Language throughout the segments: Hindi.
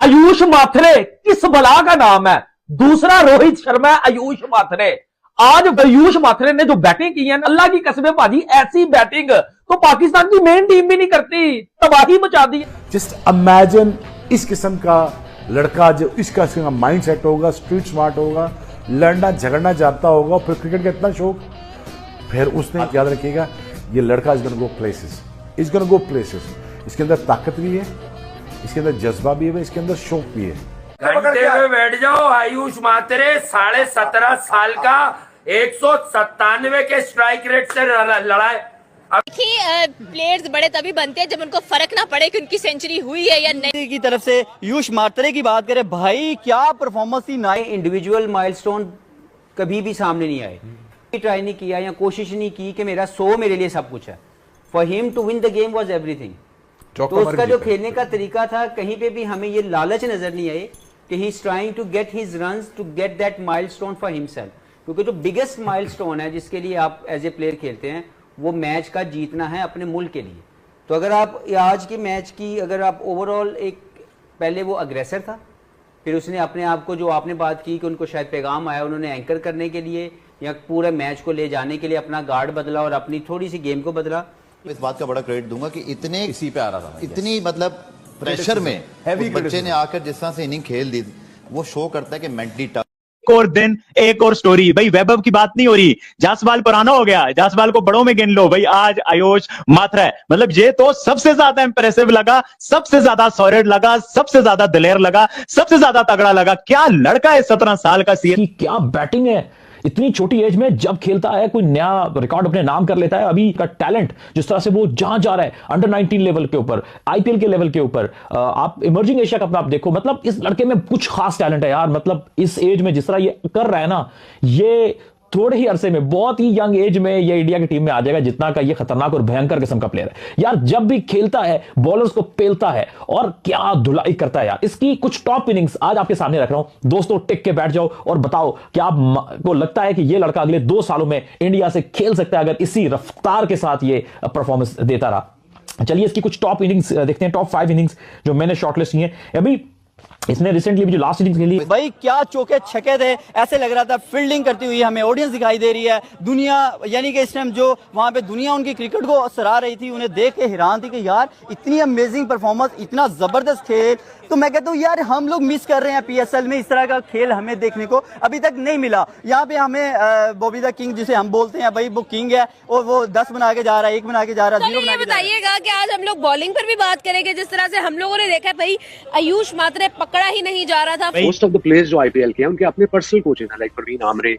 आयुष माथरे किस बला का नाम है? दूसरा रोहित शर्मा, आयुष माथरे। आज आयुष माथरे ने जो बैटिंग की है, अल्लाह की कसम भाजी, ऐसी बैटिंग तो पाकिस्तान की मेन टीम भी नहीं करती, तबाही मचा दी। जस्ट इमेजिन इस किस्म का लड़का जो इसका माइंड सेट होगा, स्ट्रीट स्मार्ट होगा, लड़ना झगड़ना जानता होगा, फिर क्रिकेट का इतना शौक, फिर उसने याद रखिएगा ये लड़का is gonna go places, is gonna go places. इसके अंदर ताकत भी है, इसके अंदर जज्बा भी है, इसके अंदर शौक भी है। घंटे में बैठ जाओ। आयुष माथरे 17.5 साल का 197 के स्ट्राइक रेट से लड़ा है। देखिए प्लेयर्स बड़े तभी बनते हैं जब उनको फर्क ना पड़े कि उनकी सेंचुरी हुई है या नहीं। की तरफ से आयुष माथरे की बात करें, भाई क्या परफॉर्मेंस थी। नए इंडिविजुअल माइलस्टोन कभी भी सामने नहीं आए, ट्राई नहीं किया या कोशिश नहीं की कि मेरा 100 मेरे लिए सब कुछ है। For him to win the game was everything. तो उसका जो खेलने का तरीका था, कहीं पे भी हमें ये लालच नजर नहीं आई कि he is trying to get his runs to get that milestone for himself. क्योंकि जो बिगेस्ट माइलस्टोन है जिसके लिए आप एज ए प्लेयर खेलते हैं, वो मैच का जीतना है अपने मुल्क के लिए। तो अगर आप आज के मैच की अगर आप ओवरऑल एक, पहले वो अग्रेसर था, फिर उसने अपने आप को, जो आपने बात की कि उनको शायद पैगाम आया, उन्होंने एंकर करने के लिए या पूरे मैच को ले जाने के लिए अपना गार्ड बदला और अपनी थोड़ी सी गेम को बदला। इस बात का बड़ा क्रेडिट दूंगा कि इतने इसी पे आ रहा था, इतनी मतलब प्रेशर में उस बच्चे ने आकर जिस तरह से इनिंग खेल दी, वो शो करता है कि मेंटली टफ। एक और दिन एक और स्टोरी। भाई वैभव की बात नहीं हो रही, जासवाल पुराना हो गया, जासवाल को बड़ों में गिन लो। भाई आज आयुष माथरा है, मतलब ये तो सबसे ज्यादा इंप्रेसिव लगा, सबसे ज्यादा सॉलिड लगा, सबसे ज्यादा दिलेर लगा, सबसे ज्यादा तगड़ा लगा। क्या लड़का है 17 साल का। की क्या बैटिंग है, इतनी छोटी एज में जब खेलता है, कोई नया रिकॉर्ड अपने नाम कर लेता है। अभी का टैलेंट जिस तरह से वो जहां जा रहा है, अंडर 19 लेवल के ऊपर, आईपीएल के लेवल के ऊपर, आप इमर्जिंग एशिया कप में आप देखो, मतलब इस लड़के में कुछ खास टैलेंट है यार। मतलब इस एज में जिस तरह ये कर रहा है ना, ये थोड़े ही अरसे में, बहुत ही यंग एज में ये इंडिया की टीम में आ जाएगा। जितना का ये खतरनाक और भयंकर किस्म का प्लेयर है यार। जब भी खेलता है बॉलर्स को पेलता है और क्या धुलाई करता है यार। इसकी कुछ टॉप इनिंग्स आज आपके सामने रख रहा हूं। दोस्तों टिक के बैठ जाओ और बताओ क्या आपको लगता है कि ये लड़का अगले 2 सालों में इंडिया से खेल सकता है अगर इसी रफ्तार के साथ ये परफॉर्मेंस देता रहा। चलिए इसकी कुछ टॉप इनिंग्स देखते हैं, टॉप 5 इनिंग्स जो मैंने शॉर्टलिस्ट की है। अभी इसने रिसेंटली भी जो लास्ट इनिंग्स खेली, भाई क्या चौके छक्के थे, ऐसे लग रहा था फील्डिंग करती हुई हमें ऑडियंस दिखाई दे रही है। दुनिया यानी कि इस टाइम जो वहां पे दुनिया उनकी क्रिकेट को सराह रही थी, उन्हें देख के हैरान थी कि यार इतनी अमेजिंग परफॉर्मेंस, इतना जबरदस्त खेल। तो मैं कहता हूँ यार हम लोग मिस कर रहे हैं पीएसएल में, इस तरह का खेल हमें देखने को अभी तक नहीं मिला। यहाँ पे हमें बॉबी द किंग जिसे हम बोलते हैं, भाई वो किंग है और वो 10 बना के जा रहा है, 1 बना के जा रहा है, 0 बना के जा रहा है। बताइएगा कि आज हम लोग बॉलिंग पर भी बात करेंगे, जिस तरह से हम लोगों ने देखा भाई आयुष माथरे पकड़ा ही नहीं जा रहा था। मोस्ट ऑफ द प्लेयर्स जो आईपीएल के हैं उनके अपने पर्सनल कोचेज हैं, लाइक परवीन आमरे,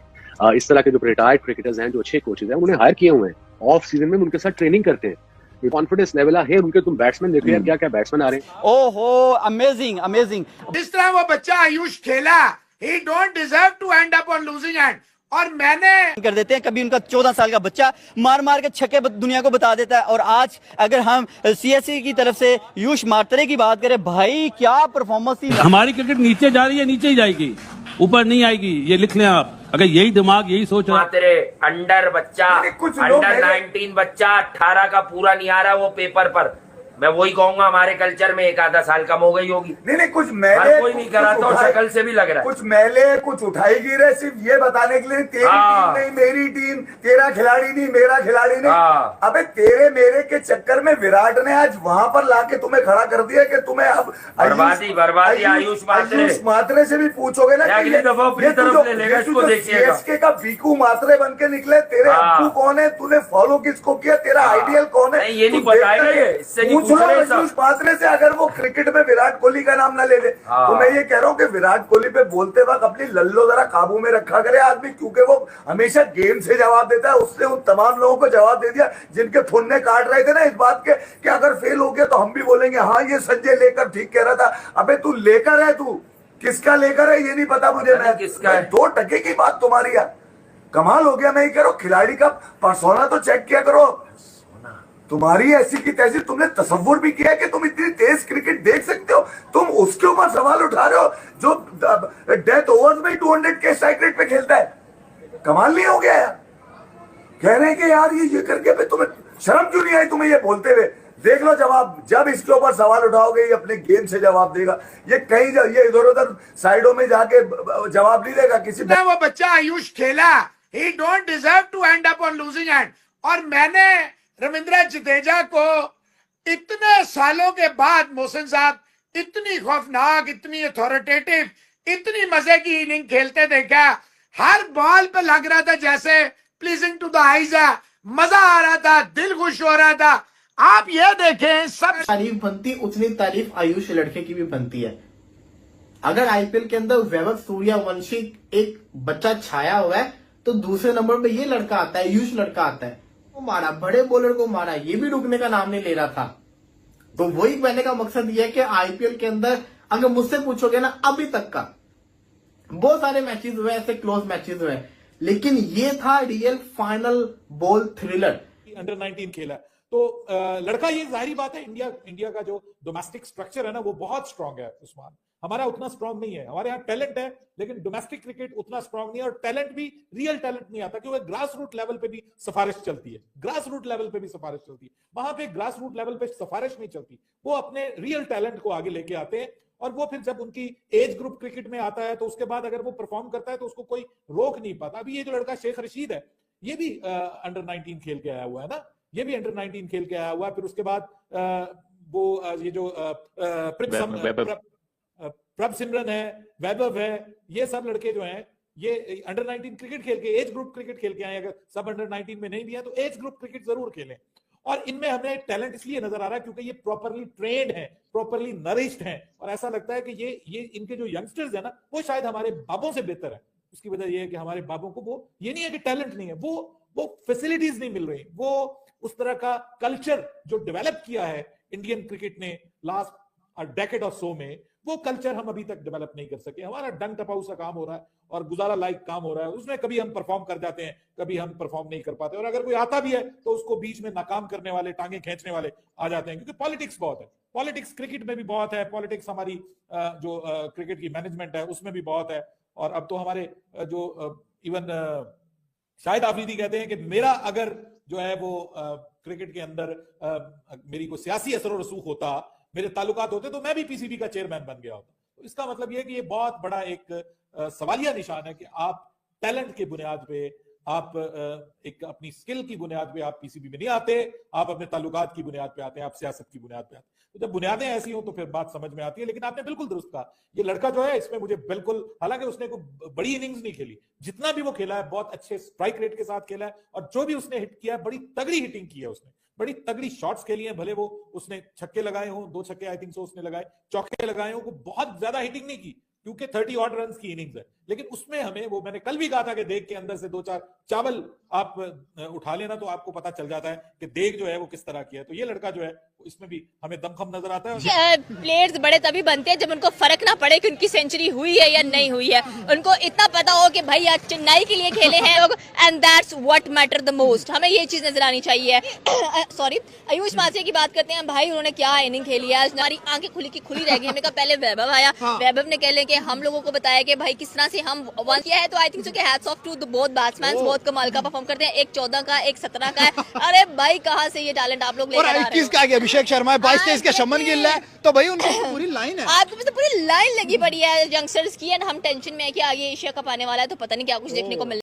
इस तरह के जो रिटायर्ड क्रिकेटर्स हैं, जो अच्छे कोचेज हैं, उन्हें हायर किए हुए हैं। ऑफ सीजन में उनके साथ ट्रेनिंग करते हैं। कॉन्फिडेंस लेवल है उनके। तुम बैट्समैन देखो यार, क्या क्या बैट्समैन आ रहे हैं। ओहो अमेजिंग अमेजिंग। जिस तरह वो बच्चा आयुष खेला, he don't deserve to end up on losing end. और मैंने कर देते हैं कभी उनका 14 साल का बच्चा मार मार के छक्के दुनिया को बता देता है। और आज अगर हम सीएससी की तरफ से आयुष माथरे की बात करें, भाई क्या परफॉर्मेंस थी। हमारी क्रिकेट नीचे जा रही है, नीचे ही जाएगी, ऊपर नहीं आएगी, ये लिख लें आप। अगर यही दिमाग यही सोच रहा तेरे अंडर बच्चा, अंडर 19 बच्चा 18 का पूरा नहीं आ रहा वो पेपर पर। मैं वही कहूंगा, हमारे कल्चर में 1-आधा साल कम हो गई होगी। नहीं कुछ मैले कोई नहीं करा तो शक्ल से भी लग रहा है। कुछ मैले कुछ उठाई गिरे सिर्फ ये बताने के लिए, तेरी टीम नहीं मेरी टीम, तेरा खिलाड़ी नहीं मेरा खिलाड़ी नहीं। अबे तेरे मेरे के चक्कर में विराट ने आज वहां पर लाके तुम्हें खड़ा कर दिया कि तुम्हें अब बर्बादी आयुष माथरे से भी पूछोगे ना, सीएसके का वीकू माथरे बन के निकले। तेरे अब्बू कौन है, तूने फॉलो किसको किया, तेरा आइडियल कौन है, ये नहीं बताएगा। आयुष माथरे से अगर वो क्रिकेट में विराट कोहली का नाम ना ले दे, तो मैं ये कह रहा हूँ कि विराट कोहली पे बोलते वक्त अपनी लल्लो जरा काबू में रखा करे आदमी, क्योंकि वो हमेशा गेम से जवाब देता है। उसने उन तमाम लोगों को जवाब दे दिया जिनके थुन्ने काट रहे थे ना इस बात के कि अगर फेल हो गया तो हम भी बोलेंगे हाँ ये संजय लेकर ठीक कह रहा था। अबे तू लेकर है, तू किसका लेकर है ये नहीं पता मुझे। मैं किसका 2 टके की बात तुम्हारी यार, कमाल हो गया। मैं ये कह रहा हूँ खिलाड़ी का पर्सोना तो चेक किया करो। तुम्हारी ऐसी की तैसी, तुमने तसव्वुर भी किया कि तुम इतनी तेज क्रिकेट देख सकते हो। तुम उसके ऊपर सवाल उठा रहे हो जो डेथ ओवर्स में 200 के स्ट्राइक रेट पे खेलता है। कमाल नहीं हो गया यार। कह रहे हैं कि यार ये करके पे तुम्हें शर्म क्यों नहीं आई तुम्हें ये बोलते हुए। देख लो जवाब, जब इसके ऊपर सवाल उठाओगे ये अपने गेम से जवाब देगा। ये कहीं ये इधर उधर साइडों में जाके जवाब नहीं देगा किसी। वो बच्चा आयुष खेला, he don't deserve to end up on losing end. और मैंने रविंद्र जडेजा को इतने सालों के बाद मोहसिन साहब इतनी खौफनाक, इतनी अथॉरिटेटिव, इतनी मजे की इनिंग खेलते देखा। हर बॉल पे लग रहा था जैसे प्लीजिंग टू द आईज है, मजा आ रहा था, दिल खुश हो रहा था। आप ये देखें, सब तारीफ बनती उतनी तारीफ आयुष लड़के की भी बनती है। अगर आईपीएल के अंदर वैभव सूर्यवंशी एक बच्चा छाया हुआ है तो दूसरे नंबर पे ये लड़का आता है, आयुष लड़का आता है। वो मारा, बड़े बॉलर को मारा, ये भी रुकने का नाम नहीं ले रहा था। तो वही कहने का मकसद ये है कि आईपीएल के अंदर अगर मुझसे पूछोगे ना, अभी तक का बहुत सारे मैचेस हुए, ऐसे क्लोज मैचेस हुए, लेकिन ये था real final ball thriller. Under 19 खेला तो लड़का, ये जाहिर बात है, इंडिया का जो डोमेस्टिक स्ट्रक्चर है ना वो बहुत स्ट्रांग है उस्मान। हमारा उतना स्ट्रांग नहीं है। हमारे यहाँ टैलेंट है लेकिन डोमेस्टिक क्रिकेट उतना स्ट्रांग नहीं है, और टैलेंट भी रियल टैलेंट नहीं आता, क्योंकि ग्रास रूट लेवल पे भी सिफारिश चलती है। ग्रास रूट लेवल पे भी सिफारिश चलती है, वहां पे ग्रास रूट लेवल पे सिफारिश नहीं चलती। वो अपने रियल टैलेंट को आगे लेके आते हैं, और वो फिर जब उनकी एज ग्रुप क्रिकेट में आता है तो उसके बाद अगर वो परफॉर्म करता है तो उसको कोई रोक नहीं पाता। अभी ये जो लड़का शेख रशीद है, ये भी अंडर 19 खेल के आया हुआ है ना, ये भी अंडर 19 खेल के आया हुआ है। फिर उसके बाद वो ये जो प्रभ सिमरन है, वैभव है, ये सब लड़के जो हैं ये अंडर 19 क्रिकेट खेल के, एज ग्रुप क्रिकेट खेल के आए। अगर सब अंडर 19 में नहीं भी है तो एज ग्रुप क्रिकेट जरूर खेलें। और इनमें हमें टैलेंट इसलिए नजर आ रहा है क्योंकि ये प्रॉपरली ट्रेन्ड है, प्रॉपरली नरिश्ड है, और ऐसा लगता है कि ये इनके जो यंगस्टर्स है ना वो शायद हमारे बाबों से बेहतर है। उसकी वजह यह है कि हमारे बाबों को वो ये नहीं है कि टैलेंट नहीं है, वो फैसिलिटीज नहीं मिल रही, वो उस तरह का कल्चर जो डेवलप किया है इंडियन क्रिकेट ने लास्ट डेकेड और सो में, वो कल्चर हम अभी तक डेवलप नहीं कर सके। हमारा डंग टपाऊ सा काम हो रहा है और गुजारा लाइक काम हो रहा है, उसमें कभी हम परफॉर्म कर जाते हैं, कभी हम परफॉर्म नहीं कर पाते, और अगर कोई आता भी है तो उसको बीच में नाकाम करने वाले, टांगे खींचने वाले आ जाते हैं, क्योंकि पॉलिटिक्स बहुत है। पॉलिटिक्स क्रिकेट में भी बहुत है, पॉलिटिक्स हमारी जो क्रिकेट की मैनेजमेंट है उसमें भी बहुत है। और अब तो हमारे जो इवन शाहिद आफरीदी कहते हैं कि मेरा अगर जो है वो क्रिकेट के अंदर मेरी कोई सियासी असर और रसूख होता, मेरे ताल्लुकात होते, तो मैं भी पीसीबी का चेयरमैन बन गया होता। तो इसका मतलब यह है कि ये बहुत बड़ा एक सवालिया निशान है कि आप टैलेंट की बुनियाद पे, आप एक अपनी स्किल की बुनियाद पे आप पीसीबी में नहीं आते, आप अपने ताल्लुकात की बुनियाद पे आते हैं, आप सियासत की बुनियाद पे आते हैं। तो जब बुनियादें ऐसी हो तो फिर बात समझ में आती है। लेकिन आपने बिल्कुल दुरुस्त कहा, ये लड़का जो है इसमें मुझे बिल्कुल, हालांकि उसने कोई बड़ी इनिंग्स नहीं खेली, जितना भी वो खेला है बहुत अच्छे स्ट्राइक रेट के साथ खेला है, और जो भी उसने हिट किया है बड़ी तगड़ी हिटिंग की है उसने, बड़ी तगड़ी शॉट्स खेली हैं। भले वो उसने छक्के लगाए हों, 2 छक्के आई थिंक सो उसने लगाए, चौके लगाए हों, बहुत ज्यादा हिटिंग नहीं की क्योंकि 30 ऑड रन की इनिंग्स है, लेकिन उसमें हमें, वो मैंने कल भी कहा था कि देख के अंदर से 2-4 चावल आप उठा लेना तो आपको पता चल जाता है कि देख जो है वो किस तरह की है। तो ये लड़का जो है इसमें भी हमें दमखम नजर आता है। प्लेयर्स बड़े तभी बनते हैं जब उनको फर्क ना पड़े कि उनकी सेंचुरी हुई है या नहीं हुई है, उनको इतना पता हो कि भाई आज चेन्नई के लिए खेले हैं लोग, and that's what matter the most. हमें ये चीज नजर आनी चाहिए। सॉरी, आयुष मासिया की बात करते हैं, भाई उन्होंने क्या इनिंग खेली है, हमारी आंखें खुली रह गई। हमने कहा पहले वैभव आया, वैभव ने कह लें कि हम लोगों को बताया कि भाई किस तरह से हम वन किया है, तो आई थिंक सो कि hats off to the both batsman, बहुत कमाल का परफॉर्म करते हैं। एक 14 का, एक 17 का है। अरे भाई कहाँ से ये टैलेंट आप लोग लेकर आ रहे हो? 21 का आगे अभिषेक शर्मा है, 22-23 का शमन गिल है, तो भाई उनको पूरी लाइन है, आपको तो पूरी लाइन लगी पड़ी है यंगस्टर्स की। एंड हम टेंशन में है कि आगे एशिया कप आने वाला है तो पता नहीं क्या कुछ देखने को मिल